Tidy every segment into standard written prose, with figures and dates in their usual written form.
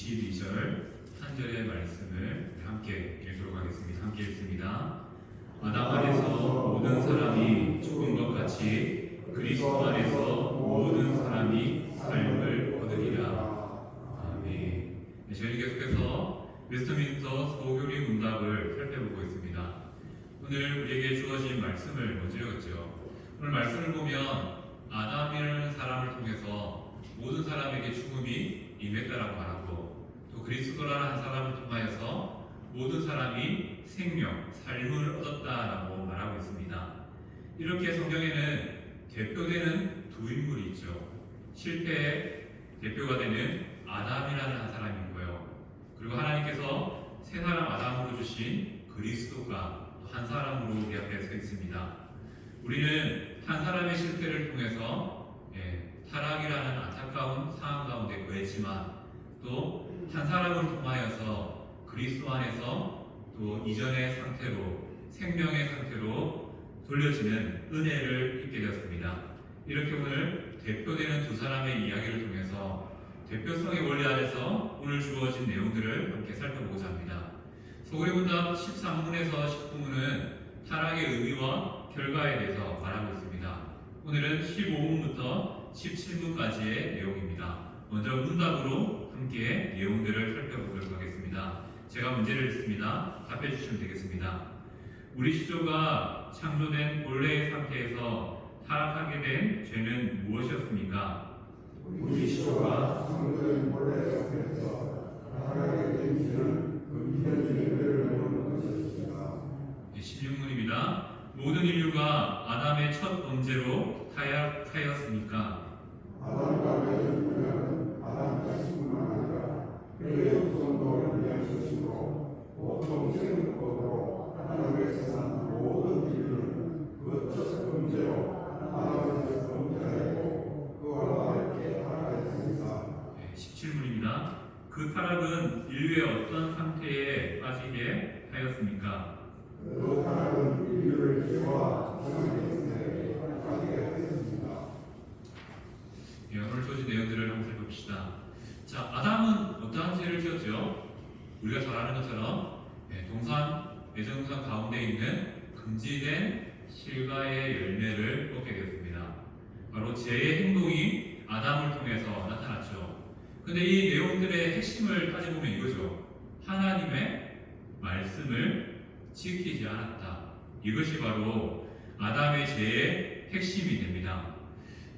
22절 한 절의 말씀을 함께 읽도록 하겠습니다. 함께 읽습니다. 아담 안에서 모든 사람이 죽은 것 같이 그리스도 안에서 모든 사람이 삶을 얻으리라. 아멘. 네, 저희 계속해서 웨스트민스터 소교리 문답을 살펴보고 있습니다. 오늘 우리에게 주어진 말씀을 먼저 읽었죠. 오늘 말씀을 보면 아담이라는 사람을 통해서 모든 사람에게 죽음이 임했다라고 말하고, 또 그리스도라는 한 사람을 통하여서 모든 사람이 생명, 삶을 얻었다라고 말하고 있습니다. 이렇게 성경에는 대표되는 두 인물이 있죠. 실패의 대표가 되는 아담이라는 한 사람이 있고요. 그리고 하나님께서 새 사람 아담으로 주신 그리스도가 한 사람으로 우리 앞에 서 있습니다. 우리는 한 사람의 실패를 통해서 타락이라는 안타까운 상황 가운데 거했지만, 또 한 사람을 통하여서 그리스도 안에서 또 이전의 상태로, 생명의 상태로 돌려지는 은혜를 입게 되었습니다. 이렇게 오늘 대표되는 두 사람의 이야기를 통해서 대표성의 원리 안에서 오늘 주어진 내용들을 함께 살펴보고자 합니다. 소그리 문답 13문에서 19문은 타락의 의미와 결과에 대해서 말하고 있습니다. 오늘은 15문부터 17문까지의 내용입니다. 먼저 문답으로 함께 내용들을 살펴보도록 하겠습니다. 제가 문제를 읽습니다. 답해 주시면 되겠습니다. 우리 시조가 창조된 본래의 상태에서 타락하게 된 죄는 무엇이었습니까? 우리 시조가 창조된 본래의 상태에서 타락하게 된 죄는 그 이전의 죄를 모르는 것이었습니다. 16문입니다. 모든 인류가 아담의 첫 범죄로 타락하였습니까? 아담과 그의 인류는 아담 자신뿐만 아니라 그의 후손도 위한 것이므로 보통 생각법으로 하나님의 세상 모든 인류는 그 첫 범죄로 아담에서 범죄하였고 그와 함께 타락하였습니다. 17문입니다. 그 타락은 인류의 어떤 상태에 빠지게 하였습니까? 그 타락은 인류를 죄와 세상의 상태에 빠지게 하였습니다. 오늘 주어진 내용들을 한번 살펴봅시다. 자, 아담은 어떠한 죄를 지었죠? 우리가 잘 아는 것처럼 에덴동산 가운데 있는 금지된 실과의 열매를 먹게 되었습니다. 바로 죄의 행동이 아담을 통해서 나타났죠. 근데 이 내용들의 핵심을 따져보면 이거죠. 하나님의 말씀을 지키지 않았다. 이것이 바로 아담의 죄의 핵심이 됩니다.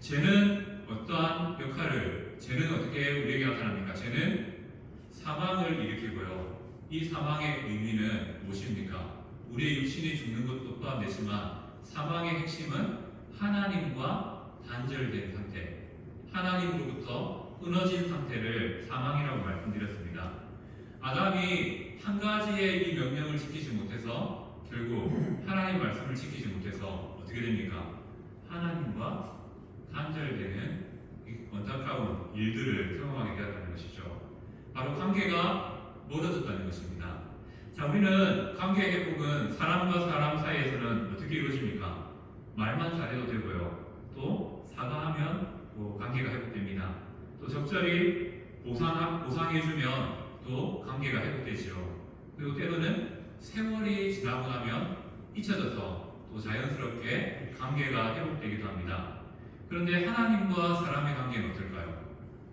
죄는 어떠한 역할을, 죄는 어떻게 우리에게 나타납니까? 죄는 사망을 일으키고요. 이 사망의 의미는 무엇입니까? 우리의 육신이 죽는 것도 포함되지만 사망의 핵심은 하나님과 단절된 상태, 하나님으로부터 끊어진 상태를 사망이라고 말씀드렸습니다. 아담이 한 가지의 이 명령을 지키지 못해서 결국 하나님 말씀을 지키지 못해서 어떻게 됩니까? 하나님과 단절되는 안타까운 일들을 경험하게 되었다는 것이죠. 바로 관계가 멀어졌다는 것입니다. 자, 우리는 관계 회복은 사람과 사람 사이에서는 어떻게 이루어집니까? 말만 잘해도 되고요. 또 사과하면 또 관계가 회복됩니다. 또 적절히 보상해주면 또 관계가 회복되지요. 그리고 때로는 세월이 지나고 나면 잊혀져서 또 자연스럽게 관계가 회복되기도 합니다. 그런데 하나님과 사람의 관계는 어떨까요?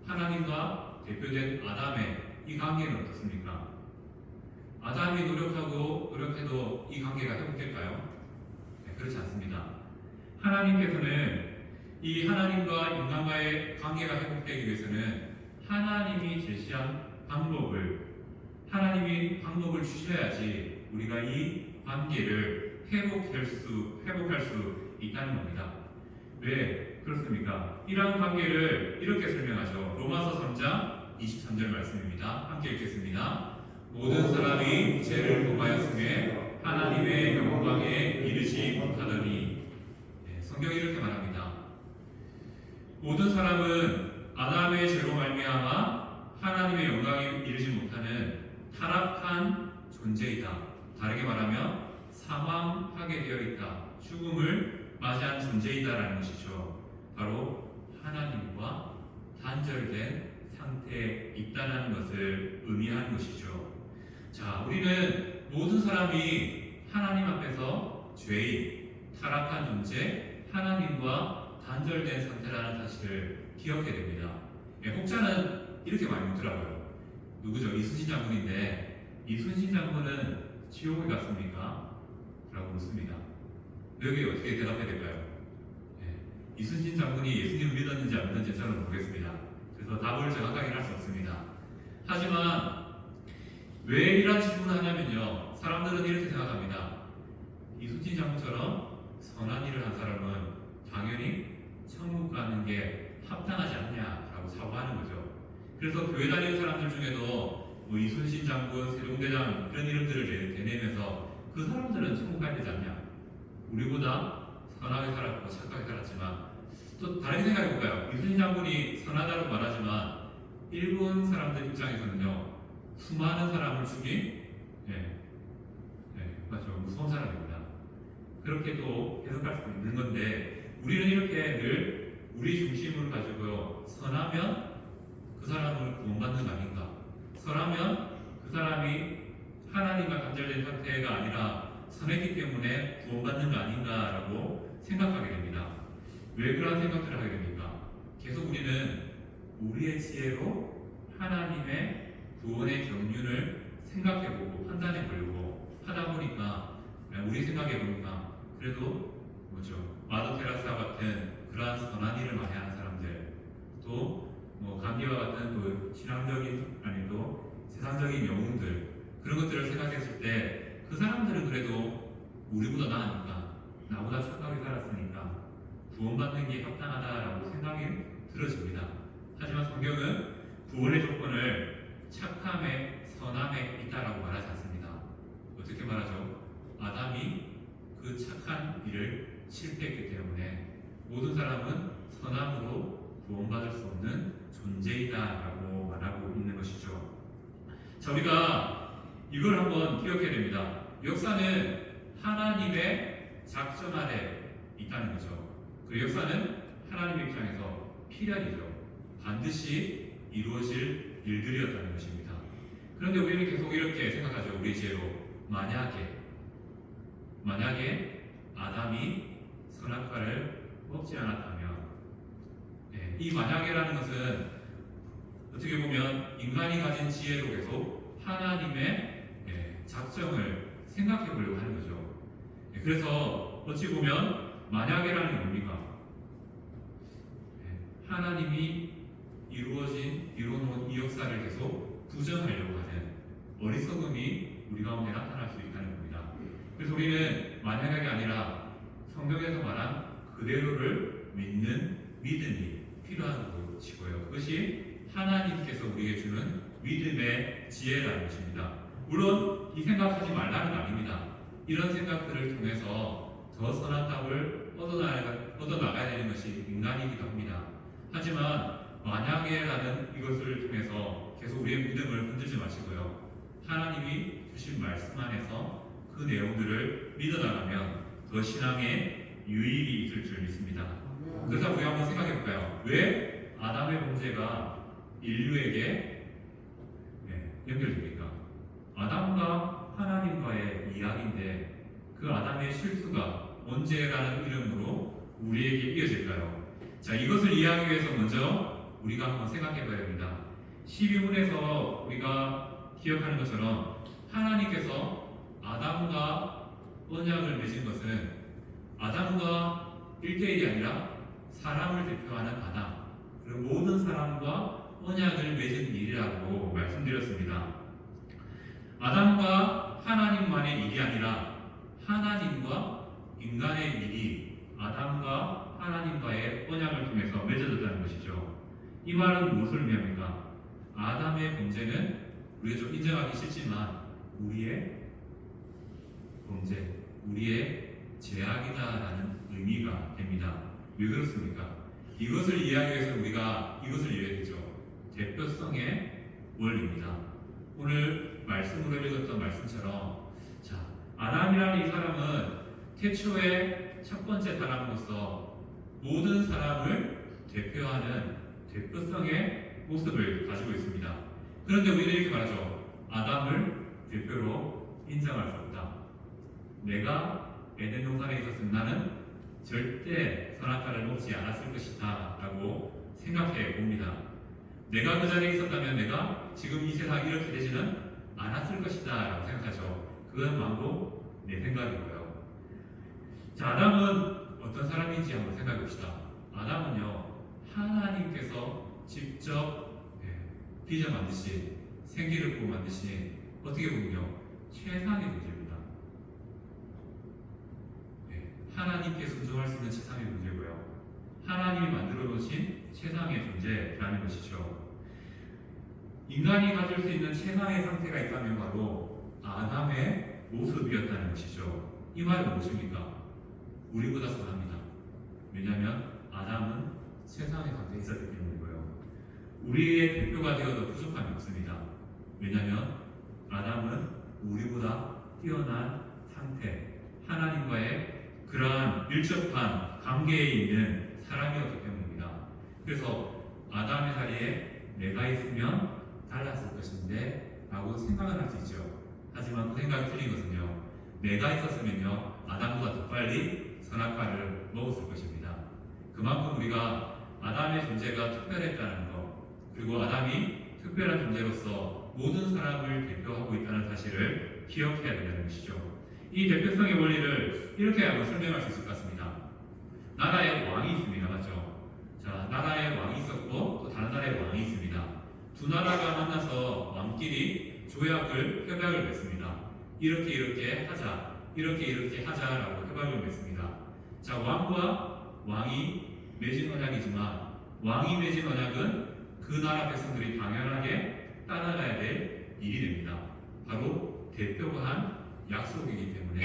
하나님과 대표된 아담의 이 관계는 어떻습니까? 아담이 노력해도 이 관계가 회복될까요? 네, 그렇지 않습니다. 하나님께서는 이 하나님과 인간과의 관계가 회복되기 위해서는 하나님이 제시한 하나님이 방법을 주셔야지 우리가 이 관계를 회복할 수 있다는 겁니다. 왜 그렇습니까? 이러한 관계를 이렇게 설명하죠. 로마서 3장 23절 말씀입니다. 함께 읽겠습니다. 모든 사람이 죄를 범하였음에 하나님의 영광에 이르지 못하더니. 성경이 이렇게 말합니다. 모든 사람은 아담의 죄로 말미암아 하나님의 영광에 이르지 못하는 타락한 존재이다. 다르게 말하면 사망하게 되어 있다. 죽음을 맞이한 존재이다라는 것이죠. 바로 하나님과 단절된 상태에 있다는 것을 의미하는 것이죠. 자, 우리는 모든 사람이 하나님 앞에서 죄인, 타락한 존재, 하나님과 단절된 상태라는 사실을 기억해야 됩니다. 혹자는 이렇게 많이 묻더라고요. 누구죠? 이순신 장군인데 이순신 장군은 지옥에 갔습니까? 라고 묻습니다. 여기 어떻게 대답해야 될까요? 이순신 장군이 예수님을 믿었는지 안 믿었는지 저는 모르겠습니다. 그래서 답을 정확하게 할 수 없습니다. 하지만 왜 이런 질문을 하냐면요, 사람들은 이렇게 생각합니다. 이순신 장군처럼 선한 일을 한 사람은 당연히 천국 가는 게 합당하지 않냐라고 사고하는 거죠. 그래서 교회 다니는 사람들 중에도 뭐 이순신 장군, 세종대장 이런 이름들을 대내면서 그 사람들은 천국 가야 되지 않냐, 우리보다 선하게 살았고 착하게 살았지만, 또 다르게 생각해 볼까요? 이순신 장군이 선하다고 말하지만 일본 사람들 입장에서는요, 수많은 사람을 죽인 맞죠, 무서운 사람입니다. 그렇게도 해석할 수 있는 건데, 우리는 이렇게 늘 우리 중심을 가지고요, 선하면 그 사람을 구원받는 거 아닌가, 선하면 그 사람이 하나님과 단절된 상태가 아니라 선했기 때문에 구원받는 거 아닌가라고 생각하게 됩니다. 왜 그런 생각들을 하게 됩니까? 계속 우리는 우리의 지혜로 하나님의 구원의 경륜을 생각해보고 판단해보려고 하다 보니까, 우리 생각해보니까 그래도 뭐죠, 마더 테라스와 같은 그러한 선한 일을 많이 하는 사람들, 또 뭐 간디와 같은 또 신앙적인, 아니 또 세상적인 영웅들, 그런 것들을 생각했을 때 그 사람들은 그래도 우리보다 나으니까, 나보다 착하게 살았으니까 구원받는 게 합당하다라고 생각이 들어집니다. 하지만 성경은 구원의 조건을 착함에, 선함에 있다라고 말하지 않습니다. 어떻게 말하죠? 아담이 그 착한 일을 실패했기 때문에 모든 사람은 선함으로 구원받을 수 없는 존재이다라고 말하고 있는 것이죠. 자, 우리가 이걸 한번 기억해야 됩니다. 역사는 하나님의 작전 아래 있다는 거죠. 그 역사는 하나님의 입장에서 필연이죠. 반드시 이루어질 일들이었다는 것입니다. 그런데 우리는 계속 이렇게 생각하죠. 우리 지혜로 만약에 아담이 선악과를 먹지 않았다면, 이 만약에라는 것은 어떻게 보면 인간이 가진 지혜로 계속 하나님의 작정을 생각해 보려고 하는 거죠. 그래서 어찌 보면 만약에라는 게 뭡니까? 하나님이 이루어놓은 이 역사를 계속 부정하려고 하는 어리석음이 우리 가운데 나타날 수 있다는 겁니다. 그래서 우리는 만약이 아니라 성경에서 말한 그대로를 믿는 믿음이 필요한 것이고요. 그것이 하나님께서 우리에게 주는 믿음의 지혜라는 것입니다. 물론 이 생각하지 말라는 거 아닙니다. 이런 생각들을 통해서 더 선한 답을 얻어나가야 되는 것이 인간이기도 합니다. 하지만 만약에라는 이것을 통해서 계속 우리의 믿음을 흔들지 마시고요, 하나님이 주신 말씀 안에서 그 내용들을 믿어나가면 더 신앙에 유익이 있을 줄 믿습니다. 그래서 우리가 한번 생각해 볼까요? 왜 아담의 범죄가 인류에게 연결됩니까? 아담과 하나님과의 이야기인데 그 아담의 실수가 언제라는 이름으로 우리에게 이어질까요? 자, 이것을 이해하기 위해서 먼저 우리가 한번 생각해 봐야 됩니다. 12문에서 우리가 기억하는 것처럼 하나님께서 아담과 언약을 맺은 것은 아담과 1대1이 아니라 사람을 대표하는 아담, 그리고 모든 사람과 언약을 맺은 일이라고 말씀드렸습니다. 아담과 하나님만의 일이 아니라 하나님과 인간의 일이 아담과 하나님과의 언약을 통해서 맺어졌다는 것이죠. 이 말은 무엇을 의미합니까? 아담의 범죄는 우리가 좀 인정하기 싫지만 우리의 범죄, 우리의 죄악이다라는 의미가 됩니다. 왜 그렇습니까? 이것을 이해하기 위해서 우리가 이것을 이해해야 되죠. 대표성의 원리입니다. 오늘 말씀으로 읽었던 말씀처럼, 자, 아담이라는 이 사람은 태초의 첫 번째 사람으로서 모든 사람을 대표하는 대표성의 모습을 가지고 그런데 우리는 이렇게 말하죠. 아담을 대표로 인정할 수 없다. 내가 에덴 동산에 있었으면 나는 절대 선악과를 먹지 않았을 것이다 라고 생각해 봅니다. 내가 그 자리에 있었다면 내가 지금 이 세상이 이렇게 되지는 않았을 것이다 라고 생각하죠. 그건 망고 내 생각이고요. 자, 아담은 어떤 사람인지 한번 생각해 봅시다. 아담은요, 하나님께서 직접 빚어 만드신, 생기를 부어 만드신, 어떻게 보면요, 최상의 존재입니다. 하나님께 순종할 수 있는 최상의 존재고요. 하나님이 만들어 놓으신 최상의 존재라는 것이죠. 인간이 가질 수 있는 최상의 상태가 있다면 바로 아담의 모습이었다는 것이죠. 이 말은 무엇입니까? 우리보다 선합니다. 왜냐하면 아담은 최상의 상태에 있었기 때문이고요. 우리의 대표가 되어도 부족함이 없습니다. 왜냐하면 아담은 우리보다 뛰어난 상태, 하나님과의 그러한 밀접한 관계에 있는 사람이었기 때문입니다. 그래서 아담의 자리에 내가 있으면 달랐을 것인데 라고 생각을 할 수 있죠. 하지만 그 생각이 틀린 것은요, 내가 있었으면요 아담보다 더 빨리 선악과를 먹었을 것입니다. 그만큼 우리가 아담의 존재가 특별했다는 것, 그리고 아담이 특별한 존재로서 모든 사람을 대표하고 있다는 사실을 기억해야 된다는 것이죠. 이 대표성의 원리를 이렇게 한번 설명할 수 있을 것 같습니다. 나라에 왕이 있습니다. 맞죠? 자, 나라에 왕이 있었고 또 다른 나라에 왕이 있습니다. 두 나라가 만나서 왕끼리 협약을 맺습니다. 이렇게 하자, 이렇게 하자라고 협약을 맺습니다. 자, 왕과 왕이 맺은 언약이지만 왕이 맺은 언약은 그 나라 백성들이 당연하게 따라가야 될 일이 됩니다. 바로 대표가 한 약속이기 때문에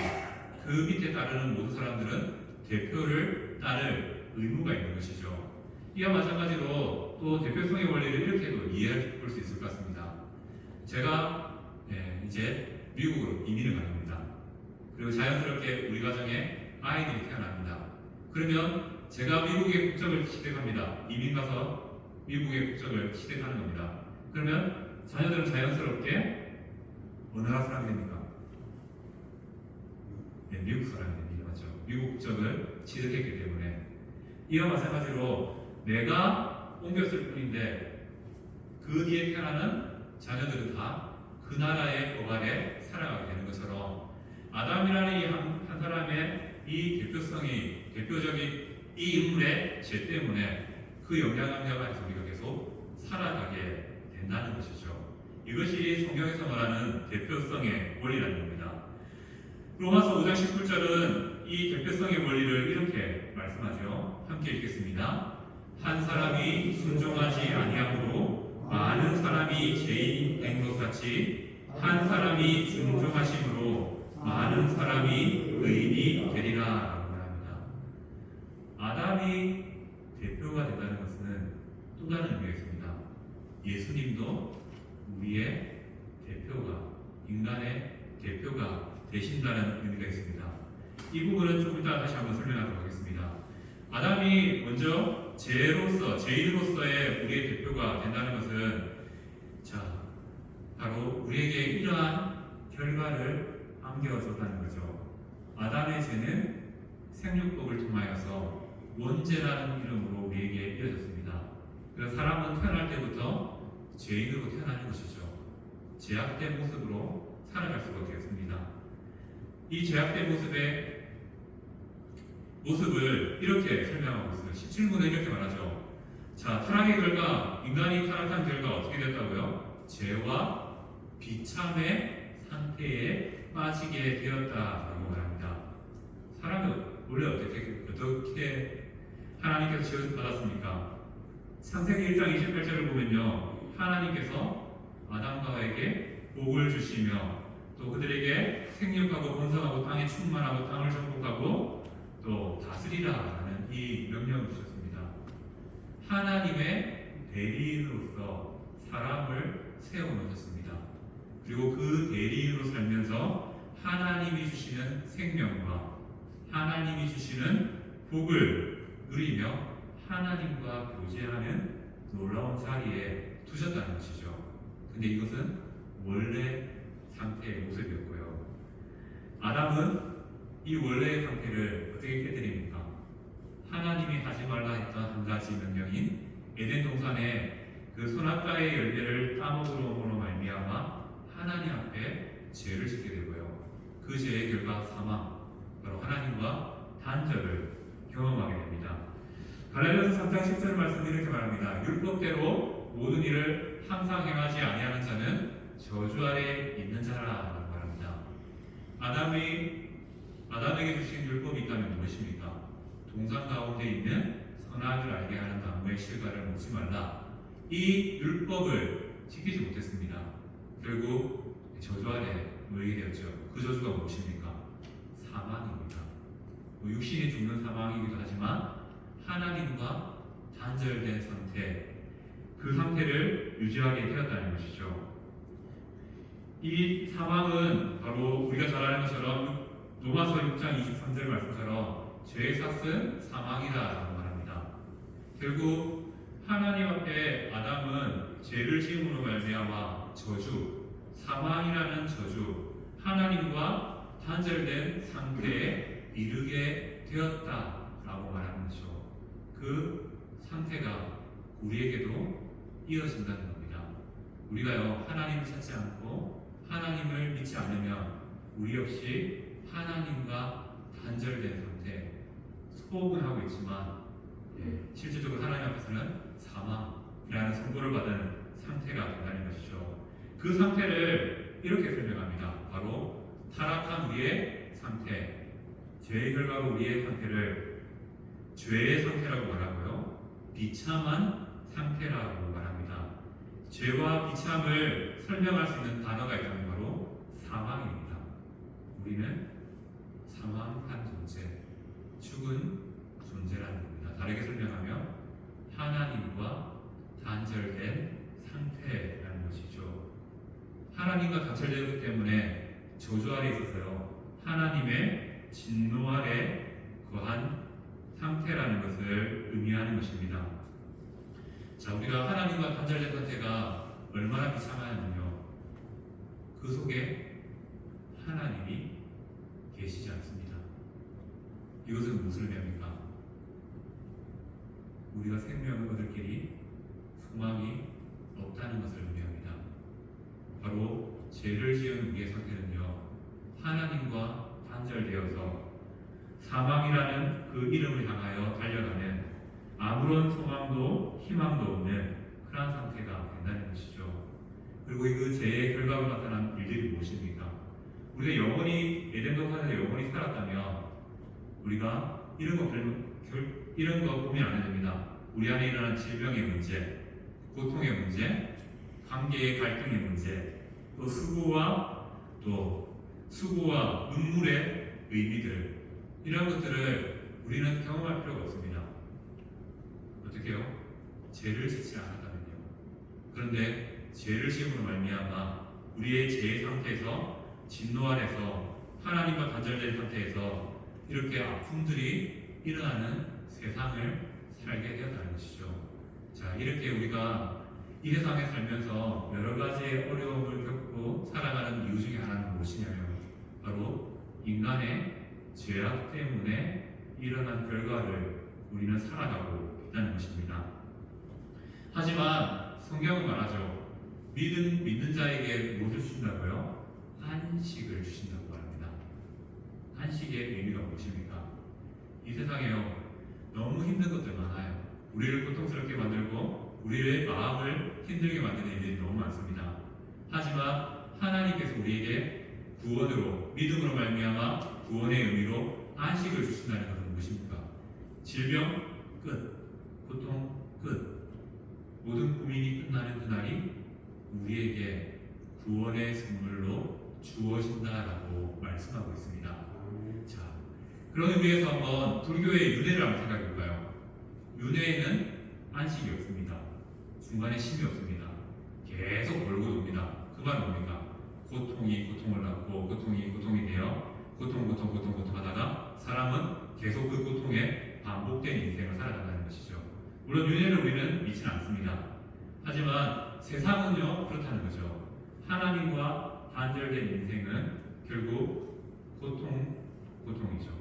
그 밑에 따르는 모든 사람들은 대표를 따를 의무가 있는 것이죠. 이와 마찬가지로 또 대표성의 원리를 이렇게도 이해해 볼 수 있을 것 같습니다. 제가 이제 미국으로 이민을 갑니다. 그리고 자연스럽게 우리 가정에 아이들이 태어납니다. 그러면 제가 미국의 국적을 취득합니다. 이민 가서 미국의 국적을 취득하는 겁니다. 그러면 자녀들은 자연스럽게 어느 나라 사람이 됩니까? 미국 사람이 됩니다. 맞죠? 미국 국적을 취득했기 때문에. 이와 마찬가지로 내가 옮겼을 뿐인데 그 뒤에 태어나는 자녀들은 다 그 나라의 법 아래 살아가게 되는 것처럼 아담이라는 이 한 사람의 이 대표적인 이 인물의 죄 때문에 그 영향력 안에서 우리가 계속 살아가게 된다는 것이죠. 이것이 성경에서 말하는 대표성의 원리라는 겁니다. 로마서 5장 19절은 이 대표성의 원리를 이렇게 말씀하죠. 함께 읽겠습니다. 한 사람이 순종하지 아니함으로 많은 사람이 죄인 된 것 같이 한 사람이 순종하심으로 많은 사람이 의인이 되리라 라고 말합니다. 아담이 대표가 된다는 것은 또 다른 의미가 있습니다. 예수님도 우리의 대표가, 인간의 대표가 되신다는 의미가 있습니다. 이 부분은 좀 이따 다시 한번 설명하도록 하겠습니다. 아담이 먼저 죄인으로서의 우리의 대표가 된다는 것은 바로 우리에게 이러한 결과를 안겨줬다는 거죠. 아담의 죄는 생육법을 통하여서 원죄라는 이름으로 우리에게 이어졌습니다. 그래서 사람은 태어날 때부터 죄인으로 태어나는 것이죠. 죄악된 모습으로 살아갈 수밖에 없습니다. 이 죄악된 모습을 이렇게 설명하고 있습니다. 17문에 이렇게 말하죠. 자, 타락의 결과, 인간이 타락한 결과 어떻게 됐다고요? 죄와 비참의 상태에 빠지게 되었다라고 말합니다. 사람이 원래 어떻게 하나님께서 지어받았습니까? 창세기 1장 28절을 보면요, 하나님께서 아담과 하와에게 복을 주시며 또 그들에게 생육하고 번성하고 땅에 충만하고 땅을 정복하고 또 다스리라라는 이 명령을 주셨습니다. 하나님의 대리인으로서 사람을 세워놓으셨습니다. 그리고 그 대리인으로 살면서 하나님이 주시는 생명과 하나님이 주시는 복을 누리며 하나님과 교제하는 놀라운 자리에 두셨다는 것이죠. 근데 이것은 원래 상태의 모습이었고요. 아담은 이 원래의 상태를 어떻게 깨뜨립니까? 하나님이 하지 말라 했던 한 가지 명령인 에덴 동산의 그 선악과의 열매를 따먹으므로 말미암아 하나님 앞에 죄를 짓게 되고요. 그 죄의 결과 사망, 바로 하나님과 단절을 경험하게 됩니다. 갈라디아서 3장 10절 말씀 이렇게 말합니다. 율법대로 모든 일을 항상 행하지 아니하는 자는 저주 아래 있는 자라라고 말합니다. 아담에게 주신 율법이 있다면 무엇입니까? 동산 가운데 있는 선악을 알게 하는 나무의 실과를 먹지 말라. 이 율법을 지키지 못했습니다. 결국 저주 아래 놓이게 되었죠. 그 저주가 무엇입니까? 사망입니다. 육신이 죽는 사망이기도 하지만 하나님과 단절된 상태, 그 상태를 유지하게 되었다는 것이죠. 이 사망은 바로 우리가 잘 아는 것처럼 로마서 6장 23절 말씀처럼 죄의 삭은 사망이다라고 말합니다. 결국 하나님 앞에 아담은 죄를 지음으로 말미암아 저주, 사망이라는 저주, 하나님과 단절된 상태에 이르게 되었다라고 말하는 것이죠. 그 상태가 우리에게도 이어진다는 겁니다. 우리가요 하나님을 찾지 않고 하나님을 믿지 않으면 우리 역시 하나님과 단절된 상태, 소원은 하고 있지만 실질적으로 하나님 앞에서는 사망이라는 선고를 받은 상태가 된다는 것이죠. 그 상태를 이렇게 설명합니다. 바로 타락한 우리의 상태, 죄의 결과로 우리의 상태를 죄의 상태라고 말하고요, 비참한 상태라고 말합니다. 죄와 비참을 설명할 수 있는 단어가 있다면 바로 사망입니다. 우리는 사망한 존재, 죽은 존재라는 겁니다. 다르게 설명하면 하나님과 단절된 상태라는 것이죠. 하나님과 단절되었기 때문에 저주 아래 있어서요, 하나님의 진노 아래 거한 상태라는 것을 의미하는 것입니다. 자, 우리가 하나님과 단절된 상태가 얼마나 비참하냐면요, 그 속에 하나님이 계시지 않습니다. 이것은 무슨 의미입니까? 우리가 생명을 얻을 길이, 소망이 없다는 것을 의미합니다. 바로 죄를 지은 우리의 상태는요, 하나님과 단절되어서 사망이라는 그 이름을 향하여 달려가는 아무런 소망도 희망도 없는 그런 상태가 된다는 것이죠. 그리고 그 죄의 결과로 나타난 일들이 무엇입니까? 우리가 영원히 에덴 동산에서 영원히 살았다면 우리가 이런 거 고민 안 해도 됩니다. 우리 안에 일어난 질병의 문제, 고통의 문제, 관계의 갈등의 문제, 또 수고와 눈물의 의미들, 이런 것들을 우리는 경험할 필요가 없습니다. 어떻게요? 죄를 짓지 않았다면요. 그런데 죄를 지음으로 말미암아 우리의 죄의 상태에서, 진노 아래서, 하나님과 단절된 상태에서 이렇게 아픔들이 일어나는 세상을 살게 되었다는 것이죠. 자, 이렇게 우리가 이 세상에 살면서 여러 가지의 어려움을 겪고 살아가는 이유 중에 하나는 무엇이냐면 바로 인간의 죄악 때문에 일어난 결과를 우리는 살아가고 있다는 것입니다. 하지만 성경은 말하죠. 믿는 자에게 무엇을 주신다고요? 안식을 주신다고 말합니다. 안식의 의미가 무엇입니까? 이 세상에요, 너무 힘든 것들 많아요. 우리를 고통스럽게 만들고 우리의 마음을 힘들게 만드는 일들이 너무 많습니다. 하지만 하나님께서 우리에게 구원으로, 믿음으로 말미암아 구원의 의미로 안식을 주신다는 것은 무엇입니까? 질병 끝, 고통 끝, 모든 고민이 끝나는 그날이 우리에게 구원의 선물로 주어진다라고 말씀하고 있습니다. 자, 그런 의미에서 한번 불교의 윤회를 한번 생각해 볼까요? 윤회에는 안식이 없습니다. 중간에 쉼이 없습니다. 계속 몰고 돕니다. 그 말은 뭡니까? 고통이 고통을 낳고 고통이 되어 고통 하다가 사람은 계속 그 고통에 반복된 인생을 살아간다는 것이죠. 물론 윤회를 우리는 믿지는 않습니다. 하지만 세상은요 그렇다는 거죠. 하나님과 단절된 인생은 결국 고통이죠.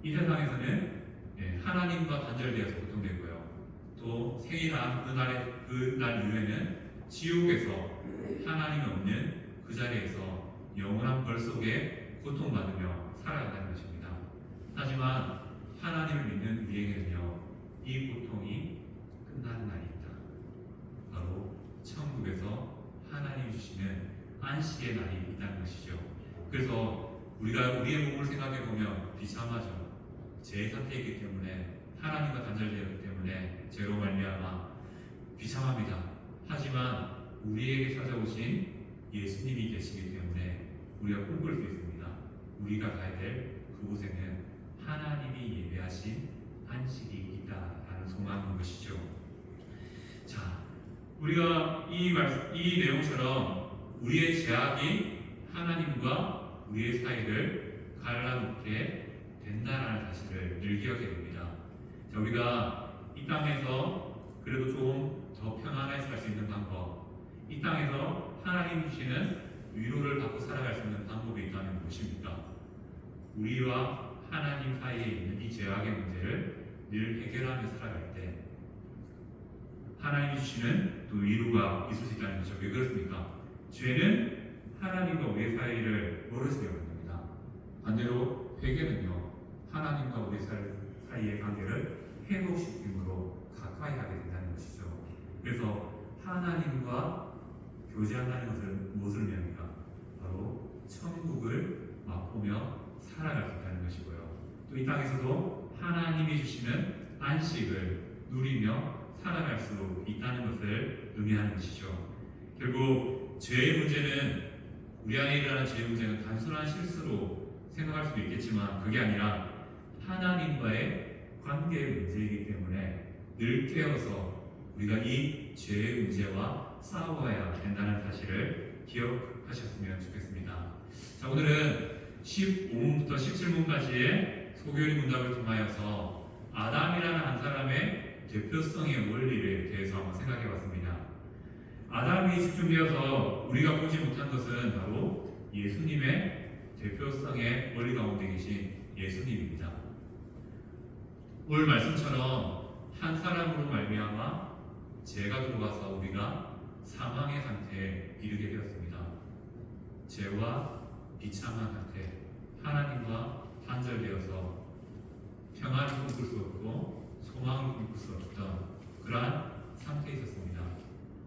이 세상에서는 하나님과 단절되어서 고통되고요. 또 생일한 그날 이후에는 지옥에서 하나님이 없는 그 자리에서 영원한 벌 속에 고통받으며 살아간다는 것입니다. 하지만 하나님을 믿는 우리에게는요, 이 고통이 끝나는 날이 있다. 바로 천국에서 하나님이 주시는 안식의 날이 있다는 것이죠. 그래서 우리가 우리의 몸을 생각해 보면 비참하죠. 제 상태이기 때문에 하나님과 단절되었기 때문에 죄로 말미암아 비참합니다. 하지만 우리에게 찾아오신 예수님이 계시기 때문에 우리가 꿈꿀 수 있습니다. 우리가 가야 될 그곳에는 하나님이 예배하신 안식이 있다라는 소망인 것이죠. 자, 우리가 이 내용처럼 우리의 죄악이 하나님과 우리의 사이를 갈라놓게 된다라는 사실을 늘 기억해야 됩니다. 자, 우리가 이 땅에서 그래도 좀 더 평안하게 살 수 있는 방법, 이 땅에서 하나님 주시는 위로를 받고 살아갈 수 있는 방법이 있다면 무엇입니까? 우리와 하나님 사이에 있는 이 죄악의 문제를 늘 해결하며 살아갈 때 하나님이 주시는 또 위로가 있을 수 있다는 것이죠. 왜 그렇습니까? 죄는 하나님과 우리의 사이를 멀어지게 만듭니다. 반대로 회개는요, 하나님과 우리 사이의 관계를 회복시킴으로 가까이 하게 된다는 것이죠. 그래서 하나님과 교제한다는 것을 무엇을 의미합니까? 바로 천국을 맛보며 살아갈 수 있다는 것이고요. 또 이 땅에서도 하나님이 주시는 안식을 누리며 살아갈 수 있다는 것을 의미하는 것이죠. 결국 죄의 문제는, 우리 안에 일어나는 죄의 문제는 단순한 실수로 생각할 수도 있겠지만 그게 아니라 하나님과의 관계의 문제이기 때문에 늘 깨어서 우리가 이 죄의 문제와 싸워야 된다는 사실을 기억하셨으면 좋겠습니다. 자, 오늘은 15문부터 17문까지의 소교리 문답을 통하여서 아담이라는 한 사람의 대표성의 원리에 대해서 한번 생각해 봤습니다. 아담이 집중되어서 우리가 보지 못한 것은 바로 예수님의 대표성의 원리 가운데 계신 예수님입니다. 오늘 말씀처럼 한 사람으로 말미암아 죄가 들어와서 우리가 사망의 상태에 이르게 되었습니다. 죄와 비참한 상태, 하나님과 단절되어서 평안을 꿈꿀 수 없고 소망을 꿈꿀 수 없던 그러한 상태에 있었습니다.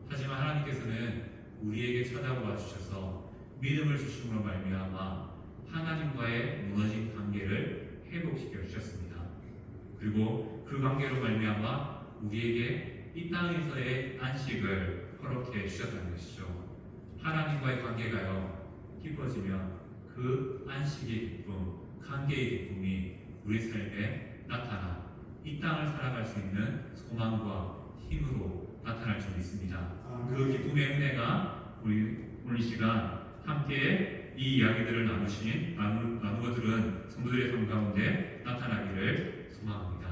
하지만 하나님께서는 우리에게 찾아와 주셔서 믿음을 주심으로 말미암아 하나님과의 무너진 관계를 회복시켜 주셨습니다. 그리고 그 관계로 말미암아 우리에게 이 땅에서의 안식을 허락해 주셨다는 것이죠. 하나님과의 관계가요 깊어지면 그 안식의 기쁨, 관계의 기쁨이 우리 삶에 나타나 이 땅을 살아갈 수 있는 소망과 힘으로 나타날 줄 믿습니다. 그 기쁨의 은혜가 우리 오늘 이 시간 함께 이 이야기들을 나누어 들은 성도들의 삶 가운데 나타나기를 소망합니다.